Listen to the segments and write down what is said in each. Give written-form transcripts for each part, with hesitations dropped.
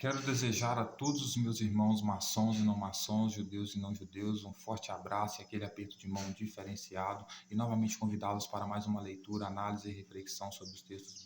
Quero desejar a todos os meus irmãos maçons e não maçons, judeus e não judeus, um forte abraço e aquele aperto de mão diferenciado e novamente convidá-los para mais uma leitura, análise e reflexão sobre os textos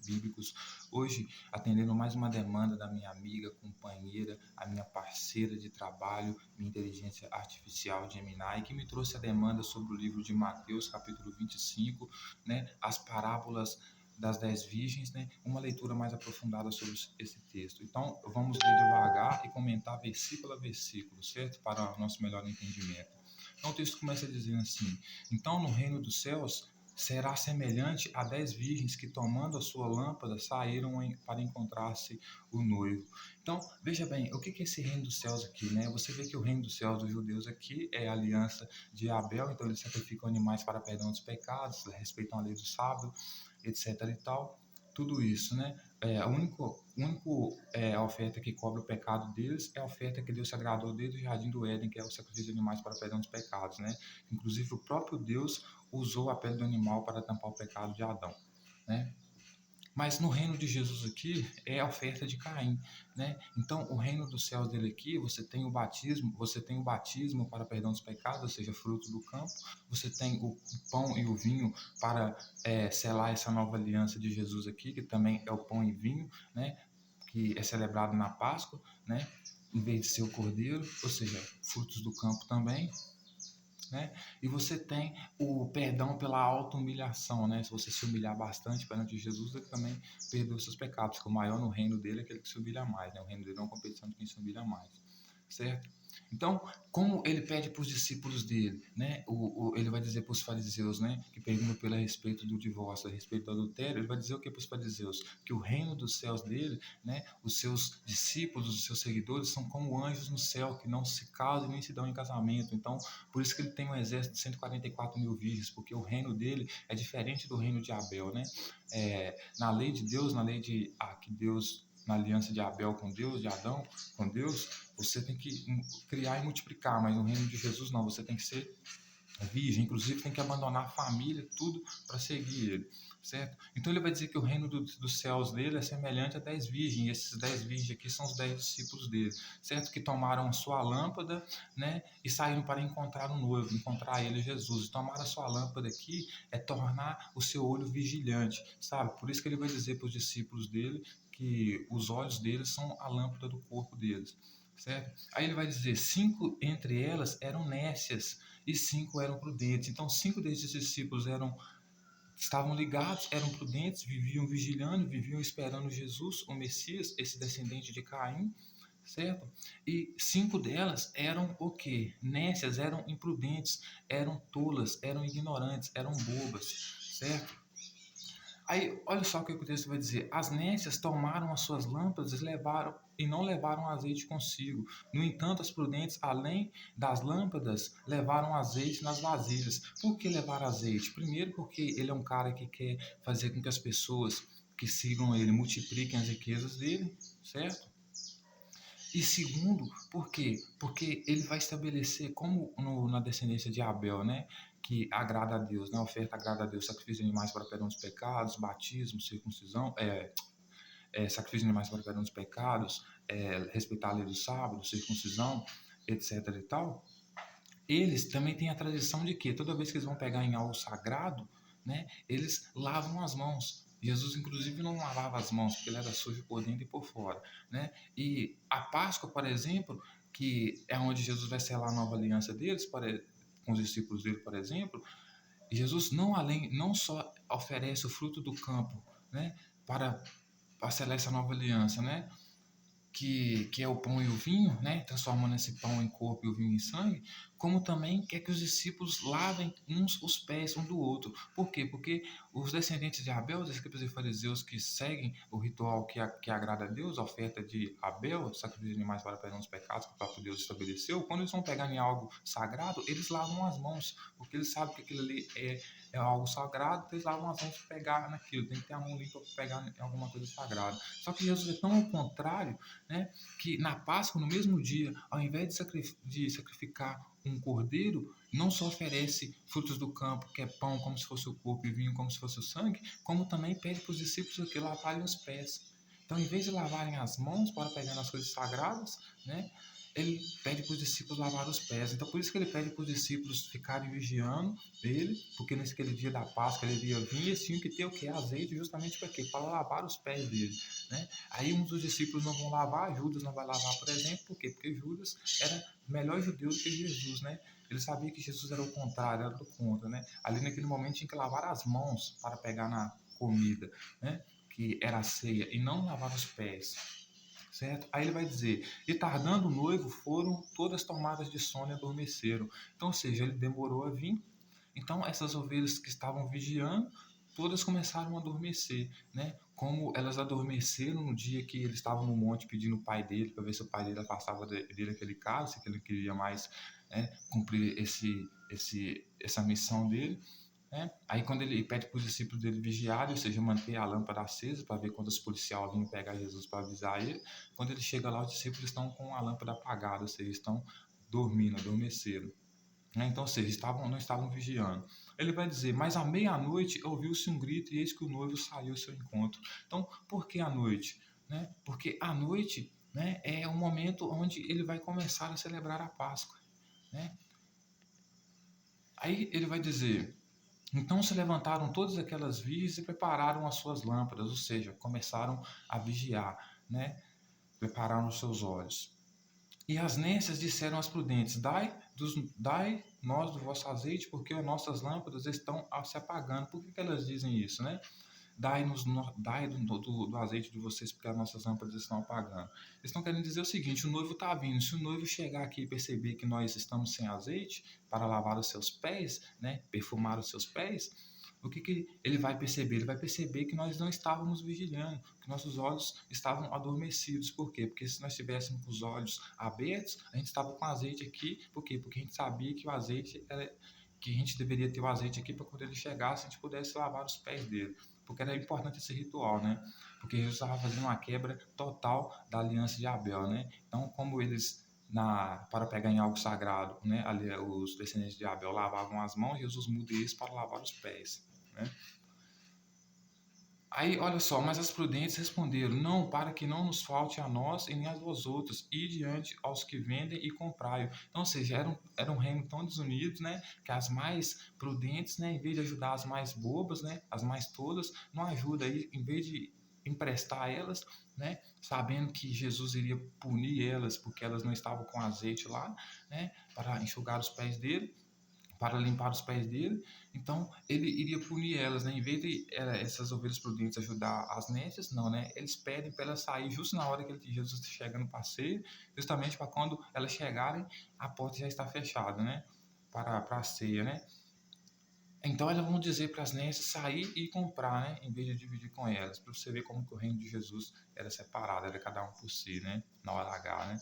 bíblicos. Hoje, atendendo mais uma demanda da minha amiga, companheira, a minha parceira de trabalho, minha inteligência artificial Gemini, que me trouxe a demanda sobre o livro de Mateus, capítulo 25, né, as parábolas das 10 virgens, né? Uma leitura mais aprofundada sobre esse texto. Então, vamos ler devagar e comentar versículo a versículo, certo? Para o nosso melhor entendimento. Então, o texto começa dizendo assim: então, no reino dos céus será semelhante a 10 virgens que, tomando a sua lâmpada, saíram para encontrar-se o noivo. Então, veja bem, o que é esse reino dos céus aqui, né? Você vê que o reino dos céus dos judeus aqui é a aliança de Abel, então eles sacrificam animais para perdão dos pecados, respeitam a lei do sábado, etc e tal, tudo isso, né? A única oferta que cobre o pecado deles é a oferta que Deus se agradou desde o Jardim do Éden, que é o sacrifício de animais para perdão dos pecados, né? Inclusive o próprio Deus usou a pele do animal para tampar o pecado de Adão, né? Mas no reino de Jesus aqui é a oferta de Caim, né? Então, o reino dos céus dele aqui, você tem o batismo para perdão dos pecados, ou seja, fruto do campo. Você tem o pão e o vinho para selar essa nova aliança de Jesus aqui, que também é o pão e vinho, né? Que é celebrado na Páscoa, né? Em vez de ser o cordeiro, ou seja, frutos do campo também, né? E você tem o perdão pela auto-humilhação, né? Se você se humilhar bastante perante Jesus, ele também perdoa os seus pecados, porque o maior no reino dele é aquele que se humilha mais, né? O reino dele é uma competição de quem se humilha mais, certo? Então, como ele pede para os discípulos dele, né? Ele vai dizer para os fariseus, né? Que perguntam pelo respeito do divórcio, a respeito do adultério, ele vai dizer o que para os fariseus? Que o reino dos céus dele, né? Os seus discípulos, os seus seguidores são como anjos no céu, que não se casam nem se dão em casamento. Então, por isso que ele tem um exército de 144 mil virgens, porque o reino dele é diferente do reino de Abel, né? Na lei de Deus, que Deus, na aliança de Abel com Deus, de Adão com Deus, você tem que criar e multiplicar, mas no reino de Jesus não, você tem que ser virgem, inclusive tem que abandonar a família, tudo para seguir ele, certo? Então ele vai dizer que o reino dos céus dele é semelhante a 10 virgens, e esses 10 virgens aqui são os 10 discípulos dele, certo? Que tomaram a sua lâmpada, né? E saíram para encontrar o noivo, encontrar ele, Jesus. E tomar a sua lâmpada aqui é tornar o seu olho vigilante, sabe? Por isso que ele vai dizer para os discípulos dele que os olhos deles são a lâmpada do corpo deles, certo? Aí ele vai dizer: 5 entre elas eram nécias e 5 eram prudentes. Então, 5 desses discípulos estavam ligados, eram prudentes, viviam vigilando, viviam esperando Jesus, o Messias, esse descendente de Caim, certo? E 5 delas eram o quê? Nécias, eram imprudentes, eram tolas, eram ignorantes, eram bobas, certo? Aí, olha só o que o texto vai dizer: as nécias tomaram as suas lâmpadas e não levaram azeite consigo. No entanto, as prudentes, além das lâmpadas, levaram azeite nas vasilhas. Por que levar azeite? Primeiro, porque ele é um cara que quer fazer com que as pessoas que sigam ele multipliquem as riquezas dele, certo? E segundo, por quê? Porque ele vai estabelecer, como na descendência de Abel, né? Que agrada a Deus, né? A oferta agrada a Deus, sacrifício de animais para perdão dos pecados, batismo, circuncisão, sacrifício de animais para perdão dos pecados, respeitar a lei do sábado, circuncisão, etc e tal. Eles também têm a tradição de que toda vez que eles vão pegar em algo sagrado, né? Eles lavam as mãos. Jesus, inclusive, não lavava as mãos, porque ele era sujo por dentro e por fora, né? E a Páscoa, por exemplo, que é onde Jesus vai selar a nova aliança deles, com os discípulos dele, por exemplo, Jesus não só oferece o fruto do campo, né? Para selar essa nova aliança, né? Que é o pão e o vinho, né, transformando esse pão em corpo e o vinho em sangue, como também quer que os discípulos lavem uns os pés um do outro. Por quê? Porque os descendentes de Abel, os escribas e fariseus que seguem o ritual que agrada a Deus, a oferta de Abel, sacrifício de animais para perdão dos pecados que o próprio Deus estabeleceu, quando eles vão pegar em algo sagrado, eles lavam as mãos, porque eles sabem que aquilo ali é algo sagrado, eles lavam as mãos para pegar naquilo, tem que ter a mão limpa para pegar em alguma coisa sagrada. Só que Jesus é tão ao contrário, né, que na Páscoa, no mesmo dia, ao invés de sacrificar um cordeiro, não só oferece frutos do campo, que é pão, como se fosse o corpo, e vinho, como se fosse o sangue, como também pede para os discípulos que lavarem os pés. Então, em vez de lavarem as mãos para pegar nas coisas sagradas, né, ele pede para os discípulos lavar os pés. Então, por isso que ele pede para os discípulos ficarem vigiando ele, porque naquele dia da Páscoa ele iria vir e eles tinham que ter o que? Azeite, justamente para quê? Para lavar os pés dele. Né? Aí um dos discípulos não vão lavar, Judas não vai lavar, por exemplo, por quê? Porque Judas era melhor judeu do que Jesus, né? Ele sabia que Jesus era o contrário, era do contra, né? Ali naquele momento tinha que lavar as mãos para pegar na comida, né? Que era a ceia, e não lavar os pés. Certo? Aí ele vai dizer: e tardando o noivo, foram todas tomadas de sono e adormeceram. Então, ou seja, ele demorou a vir. Então, essas ovelhas que estavam vigiando, todas começaram a adormecer, né? Como elas adormeceram no dia que ele estava no monte pedindo o pai dele, para ver se o pai dele afastava dele aquele caso, se ele queria mais, né, cumprir essa missão dele. Né? Aí quando ele pede para os discípulos dele vigiarem, ou seja, manter a lâmpada acesa para ver quando os policiais vinham pegar Jesus para avisar ele, quando ele chega lá, os discípulos estão com a lâmpada apagada, ou seja, estão dormindo, adormeceram. Né? Então, ou seja, não estavam vigiando. Ele vai dizer: mas à meia-noite ouviu-se um grito e eis que o noivo saiu ao seu encontro. Então, por que à noite? Né? Porque à noite, né, é o momento onde ele vai começar a celebrar a Páscoa. Né? Aí ele vai dizer: então se levantaram todas aquelas virgens e prepararam as suas lâmpadas, ou seja, começaram a vigiar, né? Prepararam os seus olhos. E as nências disseram às prudentes: dai nós do vosso azeite, porque as nossas lâmpadas estão se apagando. Por que elas dizem isso, né? Dai do azeite de vocês, porque as nossas lâmpadas estão apagando. Eles estão querendo dizer o seguinte: o noivo está vindo. Se o noivo chegar aqui e perceber que nós estamos sem azeite para lavar os seus pés, né, perfumar os seus pés, o que ele vai perceber? Ele vai perceber que nós não estávamos vigilando, que nossos olhos estavam adormecidos. Por quê? Porque se nós estivéssemos com os olhos abertos, a gente estava com azeite aqui. Por quê? Porque a gente sabia que o azeite era, que a gente deveria ter o azeite aqui para quando ele chegasse a gente pudesse lavar os pés dele, porque era importante esse ritual, né? Porque Jesus estava fazendo uma quebra total da aliança de Abel, né? Então, como eles para pegar em algo sagrado, né? Ali, os descendentes de Abel lavavam as mãos, Jesus muda isso para lavar os pés, né? Aí, olha só, mas as prudentes responderam: não, para que não nos falte a nós e nem a vós outros, e diante aos que vendem e comprai. Então, ou seja, era um reino tão desunido, né, que as mais prudentes, né, em vez de ajudar as mais bobas, né, as mais tolas, não ajuda aí, em vez de emprestar elas, né, sabendo que Jesus iria punir elas porque elas não estavam com azeite lá, né, para enxugar os pés dele, para limpar os pés dele. Então ele iria punir elas, né? Em vez de essas ovelhas prudentes ajudar as nécias, não, né? Eles pedem para elas sair justo na hora que Jesus chega no passeio, justamente para quando elas chegarem, a porta já está fechada, né? Para a ceia, né? Então elas vão dizer para as nécias sair e comprar, né? Em vez de dividir com elas, para você ver como que o reino de Jesus era separado, era cada um por si, né? Na hora H, né?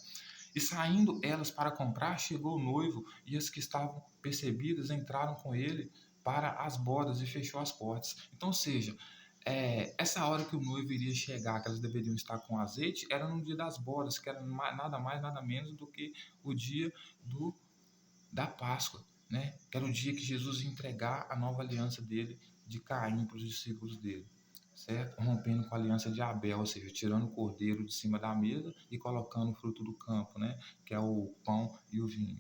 E saindo elas para comprar, chegou o noivo, e as que estavam percebidas entraram com ele para as bodas e fechou as portas. Então, ou seja, essa hora que o noivo iria chegar, que elas deveriam estar com azeite, era no dia das bodas, que era nada mais, nada menos do que o dia da Páscoa, né? Que era o dia que Jesus ia entregar a nova aliança dele de Caim para os discípulos dele, certo? Rompendo com a aliança de Abel, ou seja, tirando o cordeiro de cima da mesa e colocando o fruto do campo, né? Que é o pão e o vinho.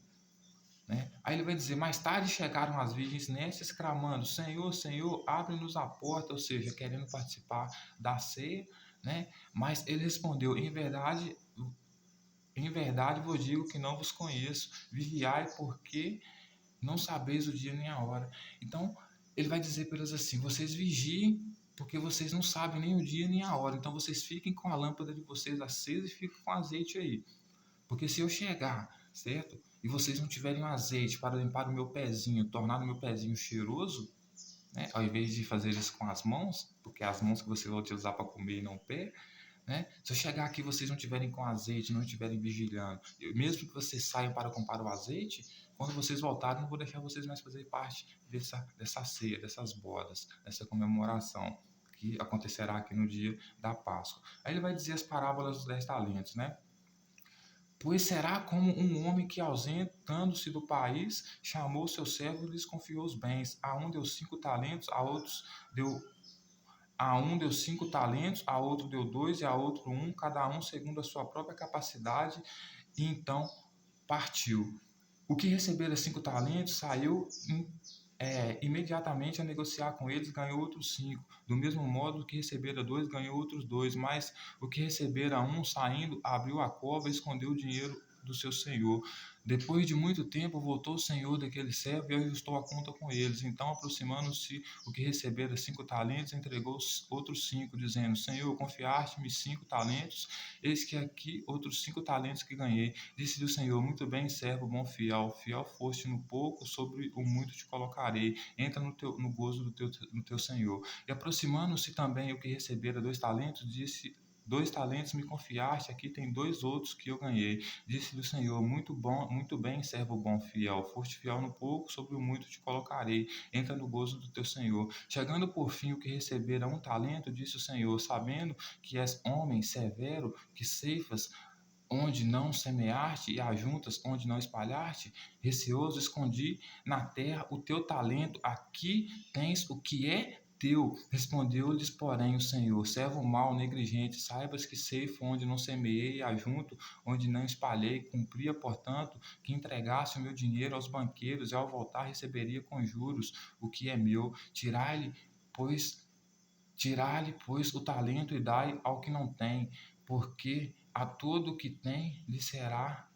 Né? Aí ele vai dizer: mais tarde chegaram as virgens nécias clamando: Senhor, Senhor, abre-nos a porta, ou seja, querendo participar da ceia, né? Mas ele respondeu: em verdade vos digo que não vos conheço, vigiai porque não sabeis o dia nem a hora. Então, ele vai dizer para eles assim: vocês vigiem, porque vocês não sabem nem o dia nem a hora. Então, vocês fiquem com a lâmpada de vocês acesa e fiquem com azeite aí. Porque se eu chegar, certo? E vocês não tiverem azeite para limpar o meu pezinho, tornar o meu pezinho cheiroso, né? Ao invés de fazer isso com as mãos, porque é as mãos que você vai utilizar para comer e não o pé, né? Se eu chegar aqui e vocês não tiverem com azeite, não estiverem vigilando, mesmo que vocês saiam para comprar o azeite, quando vocês voltarem, não vou deixar vocês mais fazer parte dessa ceia, dessas bodas, dessa comemoração que acontecerá aqui no dia da Páscoa. Aí ele vai dizer as parábolas dos 10 talentos, né? Pois será como um homem que, ausentando-se do país, chamou seus servos e lhes confiou os bens. A um deu 5 talentos, A um deu 5 talentos, a outro deu 2 e a outro um, cada um segundo a sua própria capacidade, e então partiu. O que recebera 5 talentos saiu imediatamente a negociar com eles, ganhou outros 5. Do mesmo modo, o que recebera 2 ganhou outros 2. Mas o que recebera um, saindo, abriu a cova e escondeu o dinheiro do seu senhor. Depois de muito tempo, voltou o senhor daquele servo e ajustou a conta com eles. Então, aproximando-se o que recebera 5 talentos, entregou outros 5, dizendo: Senhor, confiaste-me 5 talentos, eis que aqui outros 5 talentos que ganhei. Disse-lhe o Senhor: Muito bem, servo bom, fiel foste no pouco, sobre o muito te colocarei. Entra no gozo do teu Senhor. E aproximando-se também o que recebera 2 talentos, disse: 2 talentos me confiaste, aqui tem 2 outros que eu ganhei. Disse-lhe o Senhor: Muito bom, muito bem, servo bom, fiel. Foste fiel no pouco, sobre o muito te colocarei. Entra no gozo do teu Senhor. Chegando por fim o que recebera 1 talento, disse o Senhor: Sabendo que és homem severo, que ceifas onde não semeaste e ajuntas onde não espalhaste, receoso, escondi na terra o teu talento, aqui tens o que é teu. Respondeu-lhes, porém, o Senhor: Servo mau, negligente, saibas que ceifo onde não semeei e ajunto onde não espalhei. Cumpria, portanto, que entregasse o meu dinheiro aos banqueiros e ao voltar receberia com juros o que é meu. Tirai-lhe, pois, o talento e dai ao que não tem, porque a todo o que tem lhe será,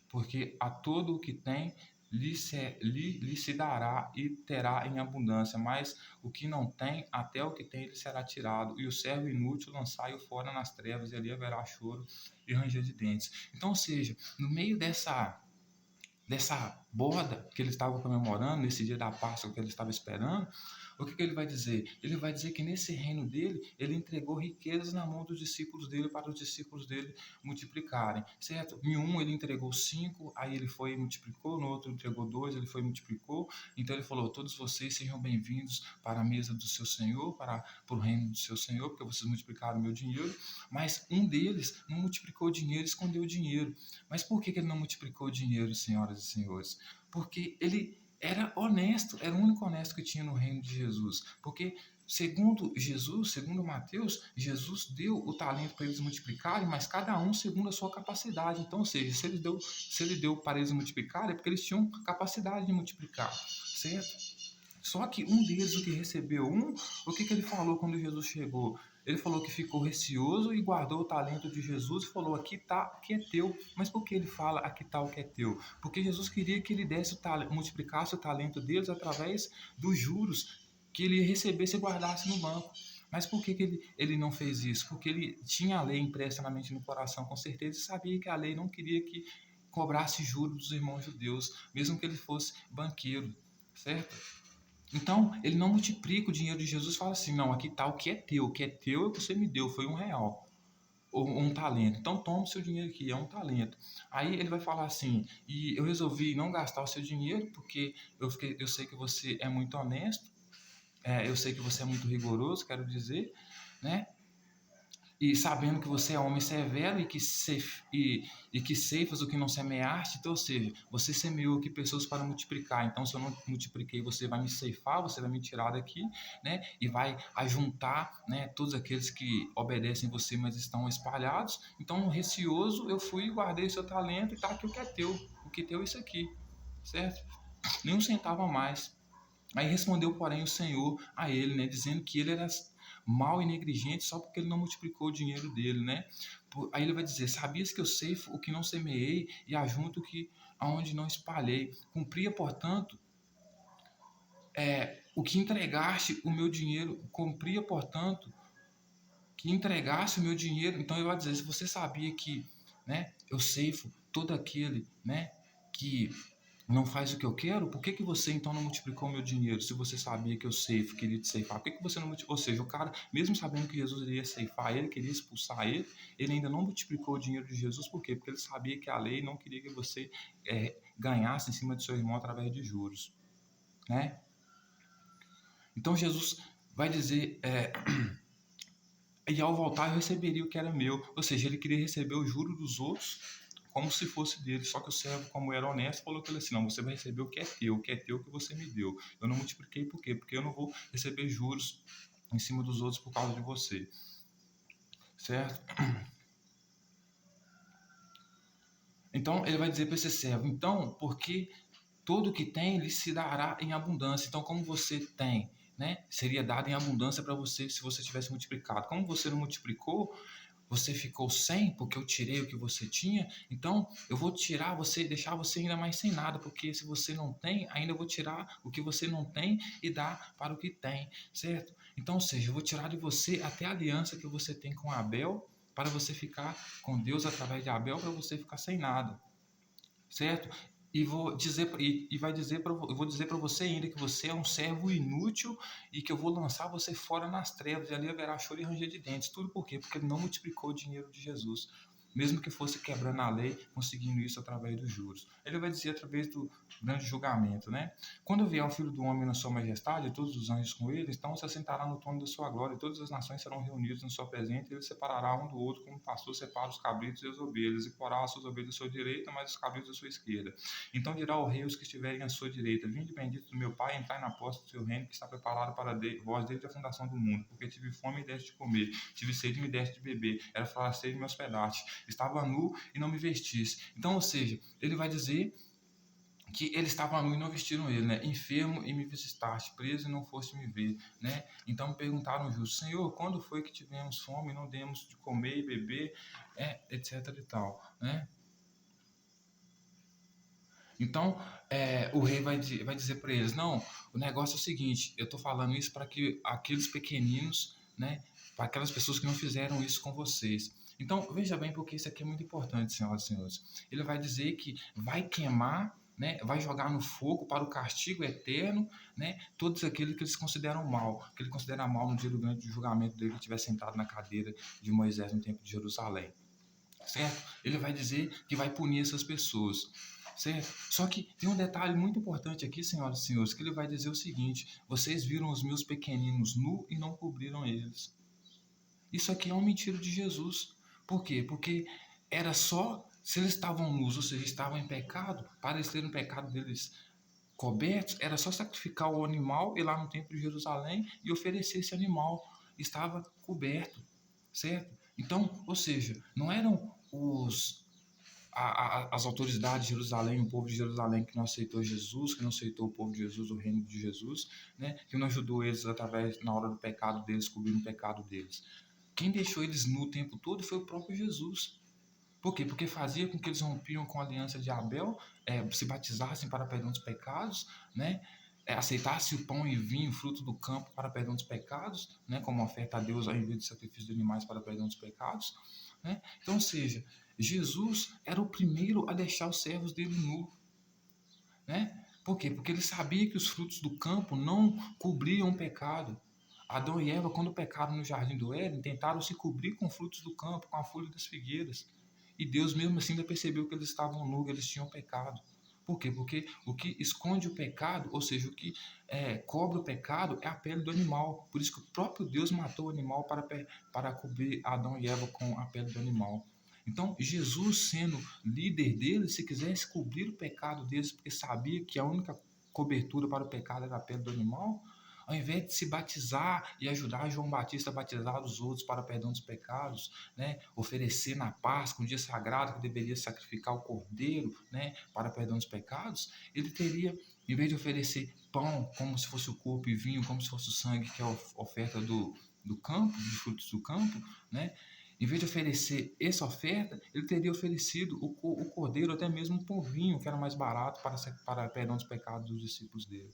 porque a todo o que tem lhe se dará e terá em abundância, mas o que não tem, até o que tem lhe será tirado. E o servo inútil lançai-o fora nas trevas, e ali haverá choro e ranger de dentes. Então, ou seja, no meio dessa boda que ele estava comemorando, nesse dia da Páscoa que ele estava esperando, o que ele vai dizer? Ele vai dizer que nesse reino dele, ele entregou riquezas na mão dos discípulos dele para os discípulos dele multiplicarem, certo? Em um ele entregou 5, aí ele foi e multiplicou, no outro entregou 2, ele foi e multiplicou. Então ele falou: todos vocês sejam bem-vindos para a mesa do seu Senhor, para o reino do seu Senhor, porque vocês multiplicaram meu dinheiro. Mas um deles não multiplicou o dinheiro, escondeu o dinheiro. Mas por que ele não multiplicou o dinheiro, senhoras e senhores? Porque ele era honesto, era o único honesto que tinha no reino de Jesus. Porque, segundo Jesus, segundo Mateus, Jesus deu o talento para eles multiplicarem, mas cada um segundo a sua capacidade. Então, ou seja, se ele deu para eles multiplicarem, é porque eles tinham capacidade de multiplicar, certo? Só que um deles, o que recebeu o que ele falou quando Jesus chegou? Ele falou que ficou receoso e guardou o talento de Jesus e falou: aqui está o que é teu. Mas por que ele fala aqui está o que é teu? Porque Jesus queria que ele desse multiplicasse o talento deles através dos juros que ele recebesse e guardasse no banco. Mas por que ele não fez isso? Porque ele tinha a lei impressa na mente e no coração, com certeza, e sabia que a lei não queria que cobrasse juros dos irmãos judeus, mesmo que ele fosse banqueiro, certo? Então, ele não multiplica o dinheiro de Jesus e fala assim: não, aqui está o que é teu é o que você me deu, foi R$ 1, ou 1 talento. Então, toma o seu dinheiro aqui, é 1 talento. Aí ele vai falar assim: e eu resolvi não gastar o seu dinheiro, porque eu sei que você é muito honesto, eu sei que você é muito rigoroso, quero dizer, né? E sabendo que você é homem severo e que ceifas o que não semeaste, então, ou seja, você semeou aqui pessoas para multiplicar, então se eu não multipliquei, você vai me ceifar, você vai me tirar daqui, né, e vai ajuntar, né, todos aqueles que obedecem você, mas estão espalhados. Então, receoso, eu fui e guardei seu talento, e tá aqui o que é teu, o que é teu é isso aqui, certo? Nem um centavo a mais. Aí respondeu, porém, o Senhor a ele, né, dizendo que ele era mau e negligente só porque ele não multiplicou o dinheiro dele, né? Aí ele vai dizer: sabias que eu sei o que não semeei e ajunto o que aonde não espalhei. Cumpria, portanto, o que entregaste o meu dinheiro, cumpria, portanto, que entregasse o meu dinheiro. Então ele vai dizer: se você sabia que, né, eu ceifo todo aquele, né, que não faz o que eu quero, por que você então não multiplicou o meu dinheiro? Se você sabia que eu ceifo, queria te ceifar, por que você não multiplicou? Ou seja, o cara, mesmo sabendo que Jesus iria ceifar ele, queria expulsar ele ainda não multiplicou o dinheiro de Jesus. Por quê? Porque ele sabia que a lei não queria que você ganhasse em cima de seu irmão através de juros, né? Então Jesus vai dizer: e ao voltar eu receberia o que era meu. Ou seja, ele queria receber o juro dos outros como se fosse dele. Só que o servo, como era honesto, falou para ele assim: não, você vai receber o que é teu que você me deu. Eu não multipliquei por quê? Porque eu não vou receber juros em cima dos outros por causa de você, certo? Então ele vai dizer para esse servo, então, porque todo o que tem lhe se dará em abundância. Então, como você tem, né, seria dado em abundância para você se você tivesse multiplicado. Como você não multiplicou, você ficou sem, porque eu tirei o que você tinha, então eu vou tirar você, deixar você ainda mais sem nada, porque se você não tem, ainda eu vou tirar o que você não tem e dar para o que tem, certo? Então, ou seja, eu vou tirar de você até a aliança que você tem com Abel, para você ficar com Deus através de Abel, para você ficar sem nada, certo? E vou dizer e vai dizer para eu vou dizer para você ainda que você é um servo inútil e que eu vou lançar você fora nas trevas e ali haverá choro e ranger de dentes. Tudo por quê? Porque ele não multiplicou o dinheiro de Jesus, mesmo que fosse quebrando a lei, conseguindo isso através dos juros. Ele vai dizer através do grande julgamento, né? Quando vier o Filho do Homem na sua majestade, e todos os anjos com ele, então se assentará no trono da sua glória, e todas as nações serão reunidas no seu presente, e ele separará um do outro, como o pastor separa os cabritos e as ovelhas, e porá as suas ovelhas à sua direita, mas os cabritos à sua esquerda. Então dirá o rei aos que estiverem à sua direita: Vinde bendito do meu Pai, entrai na posse do seu reino, que está preparado para vós desde a fundação do mundo, porque tive fome e deste de comer, tive sede e me deste de beber, era falaceiro e me hospedaste, estava nu e não me vestisse. Então, ou seja, ele vai dizer que ele estava nu e não vestiram ele, né? Enfermo e me visitaste, preso e não foste me ver, né? Então me perguntaram justos: Senhor, quando foi que tivemos fome e não demos de comer e beber, etc e tal, né? Então, o rei vai dizer para eles: não, o negócio é o seguinte, eu estou falando isso para que aqueles pequeninos, né, para aquelas pessoas que não fizeram isso com vocês. Então, veja bem, porque isso aqui é muito importante, senhoras e senhores. Ele vai dizer que vai queimar, né, vai jogar no fogo para o castigo eterno, né, todos aqueles que eles consideram mal, que ele considera mal no dia do grande julgamento dele, que estiver sentado na cadeira de Moisés no templo de Jerusalém, certo? Ele vai dizer que vai punir essas pessoas, certo? Só que tem um detalhe muito importante aqui, senhoras e senhores, que ele vai dizer o seguinte: vocês viram os meus pequeninos nu e não cobriram eles. Isso aqui é uma mentira de Jesus. Por quê? Porque era só se eles estavam nus, ou seja, estavam em pecado, para eles terem o pecado deles cobertos, era só sacrificar o animal, ir lá no templo de Jerusalém e oferecer esse animal. Estava coberto, certo? Então, ou seja, não eram as autoridades de Jerusalém, o povo de Jerusalém que não aceitou Jesus, que não aceitou o povo de Jesus, o reino de Jesus, né? Que não ajudou eles através, na hora do pecado deles, cobrindo o pecado deles. Quem deixou eles nu o tempo todo foi o próprio Jesus. Por quê? Porque fazia com que eles rompiam com a aliança de Abel, se batizassem para perdão dos pecados, né? Aceitasse o pão e vinho, fruto do campo, para perdão dos pecados, né? Como oferta a Deus ao invés de sacrifício de animais para perdão dos pecados, né? Então, ou seja, Jesus era o primeiro a deixar os servos dele nu, né? Por quê? Porque ele sabia que os frutos do campo não cobriam o pecado. Adão e Eva, quando pecaram no jardim do Éden, tentaram se cobrir com frutos do campo, com a folha das figueiras. E Deus mesmo assim ainda percebeu que eles estavam nus, que eles tinham pecado. Por quê? Porque o que esconde o pecado, ou seja, o que cobre o pecado, é a pele do animal. Por isso que o próprio Deus matou o animal para cobrir Adão e Eva com a pele do animal. Então, Jesus, sendo líder deles, se quisesse cobrir o pecado deles, porque sabia que a única cobertura para o pecado era a pele do animal, ao invés de se batizar e ajudar João Batista a batizar os outros para perdão dos pecados, né, oferecer na Páscoa, um dia sagrado que deveria sacrificar o cordeiro, né, para perdão dos pecados, ele teria, em vez de oferecer pão como se fosse o corpo e vinho como se fosse o sangue, que é a oferta do campo, dos frutos do campo, né, em vez de oferecer essa oferta, ele teria oferecido o cordeiro, até mesmo o povinho, que era mais barato para perdão dos pecados dos discípulos dele.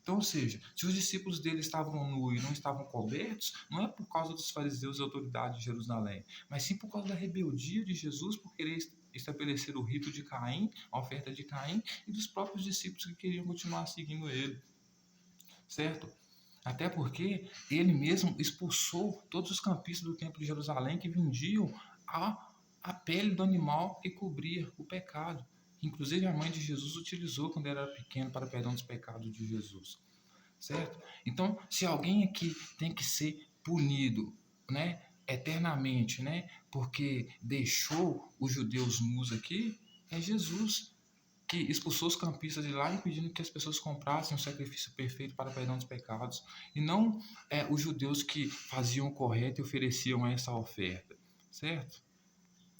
Então, ou seja, se os discípulos dele estavam nus e não estavam cobertos, não é por causa dos fariseus e autoridades de Jerusalém, mas sim por causa da rebeldia de Jesus por querer estabelecer o rito de Caim, a oferta de Caim, e dos próprios discípulos que queriam continuar seguindo ele, certo? Até porque ele mesmo expulsou todos os campistas do templo de Jerusalém que vendiam a pele do animal que cobria o pecado. Inclusive a mãe de Jesus utilizou quando era pequeno para perdão dos pecados de Jesus, certo? Então, se alguém aqui tem que ser punido, né, eternamente, né, porque deixou os judeus nus aqui, é Jesus. que expulsou os campistas de lá, impedindo que as pessoas comprassem um sacrifício perfeito para o perdão dos pecados, e não os judeus que faziam o correto e ofereciam essa oferta, certo?